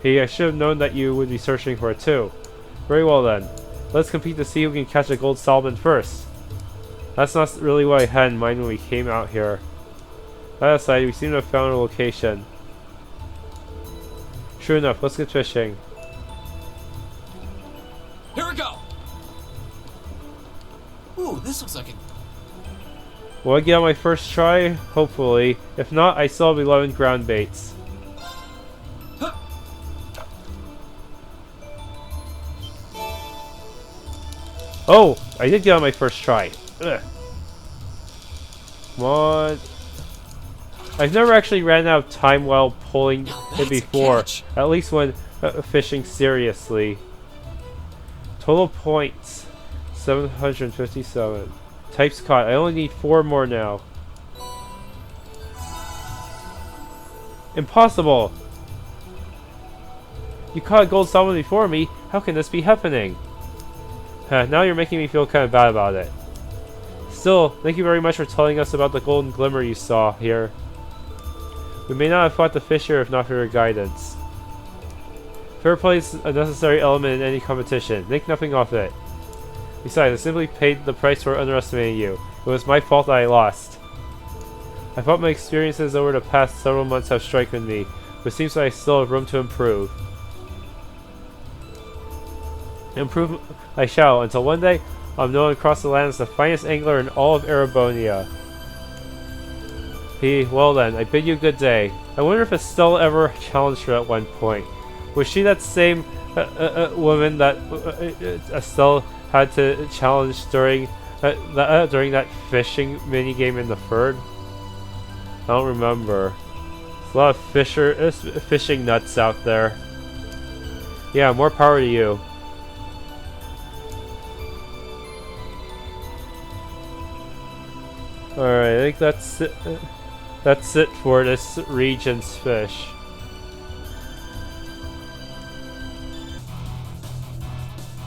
Hey, I should have known that you would be searching for it too. Very well then. Let's compete to see who can catch a gold salmon first. That's not really what I had in mind when we came out here. That aside, we seem to have found a location. Sure enough, let's get fishing. Here we go! Ooh, this looks like a... Will I get on my first try? Hopefully. If not, I still have 11 ground baits. Huh. Oh! I did get on my first try. Ugh. Come on. I've never actually ran out of time while pulling it before. At least when fishing seriously. Total points. 757. Types caught. I only need 4 more now. Impossible! You caught a gold salmon before me. How can this be happening? Now you're making me feel kind of bad about it. Still, thank you very much for telling us about the golden glimmer you saw here. We may not have fought the fish here if not for your guidance. Fair play is a necessary element in any competition. Make nothing of it. Besides, I simply paid the price for underestimating you. It was my fault that I lost. I thought my experiences over the past several months have strengthened me, but it seems that I still have room to improve. Improve I shall, until one day I'm known across the land as the finest angler in all of Erebonia. Well then, I bid you good day. I wonder if Estelle ever challenged her at one point. Was she that same woman that Estelle had to challenge during that fishing minigame in the Ford? I don't remember. There's a lot of fishing nuts out there. Yeah, more power to you. Alright, I think that's it for this region's fish.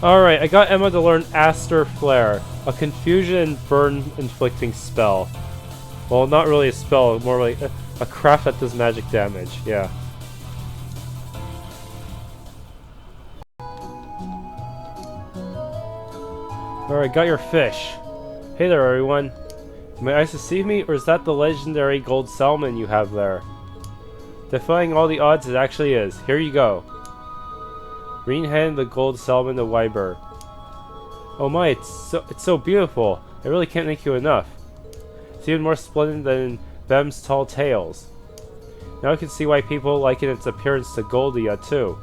Alright, I got Emma to learn Aster Flare, a confusion and burn inflicting spell. Well, not really a spell, more like a craft that does magic damage, yeah. Alright, got your fish. Hey there, everyone. Do my eyes deceive me, or is that the legendary gold salmon you have there? Defying all the odds, it actually is. Here you go. Green hand the gold salmon to Wyber. Oh my, it's so beautiful. I really can't thank you enough. It's even more splendid than Bem's tall tales. Now I can see why people liken its appearance to Goldia too.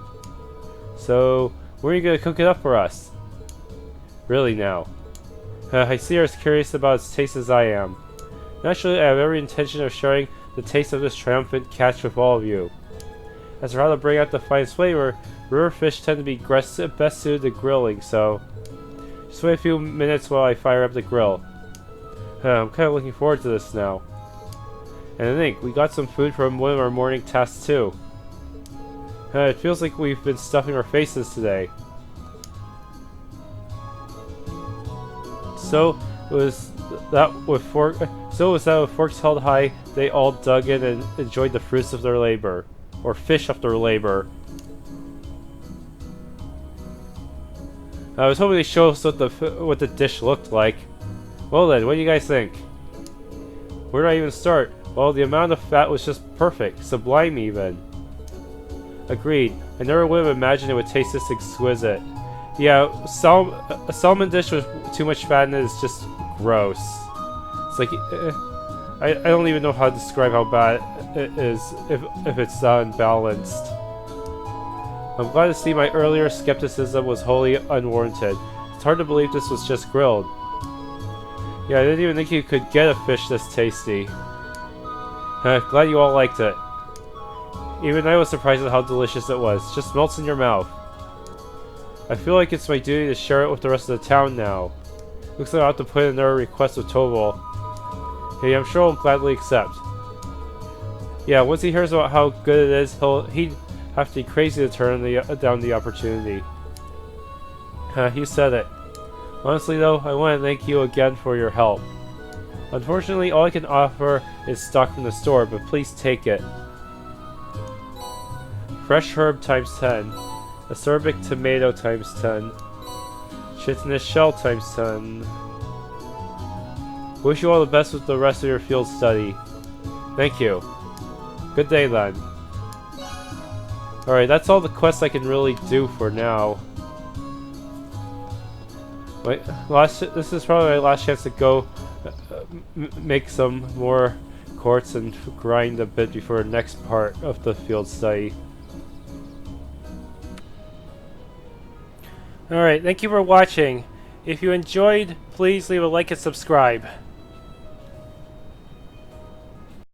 So, when are you gonna cook it up for us? Really now. I see you're as curious about its taste as I am. Naturally, I have every intention of sharing the taste of this triumphant catch with all of you. As for how to bring out the finest flavor, river fish tend to be best suited to grilling, so just wait a few minutes while I fire up the grill. I'm kind of looking forward to this now. And I think we got some food from one of our morning tasks too. It feels like we've been stuffing our faces today. So was that with forks held high, they all dug in and enjoyed the fruits of their labor, or fish of their labor. I was hoping to show us what the dish looked like. Well then, what do you guys think? Where do I even start? Well, the amount of fat was just perfect, sublime even. Agreed. I never would have imagined it would taste this exquisite. Yeah, a salmon dish with too much fat in it is just gross. It's like, I don't even know how to describe how bad it is if it's unbalanced. I'm glad to see my earlier skepticism was wholly unwarranted. It's hard to believe this was just grilled. Yeah, I didn't even think you could get a fish this tasty. Glad you all liked it. Even I was surprised at how delicious it was. Just melts in your mouth. I feel like it's my duty to share it with the rest of the town now. Looks like I'll have to put in another request with Toval. Hey, I'm sure he'll gladly accept. Yeah, once he hears about how good it is, he'd have to be crazy to turn down the opportunity. He said it. Honestly though, I want to thank you again for your help. Unfortunately, all I can offer is stock from the store, but please take it. Fresh herb times 10. Acerbic tomato times 10. Chitinous shell times 10. Wish you all the best with the rest of your field study. Thank you. Good day then. Alright, that's all the quests I can really do for now. This is probably my last chance to go make some more quartz and grind a bit before the next part of the field study. Alright, thank you for watching. If you enjoyed, please leave a like and subscribe.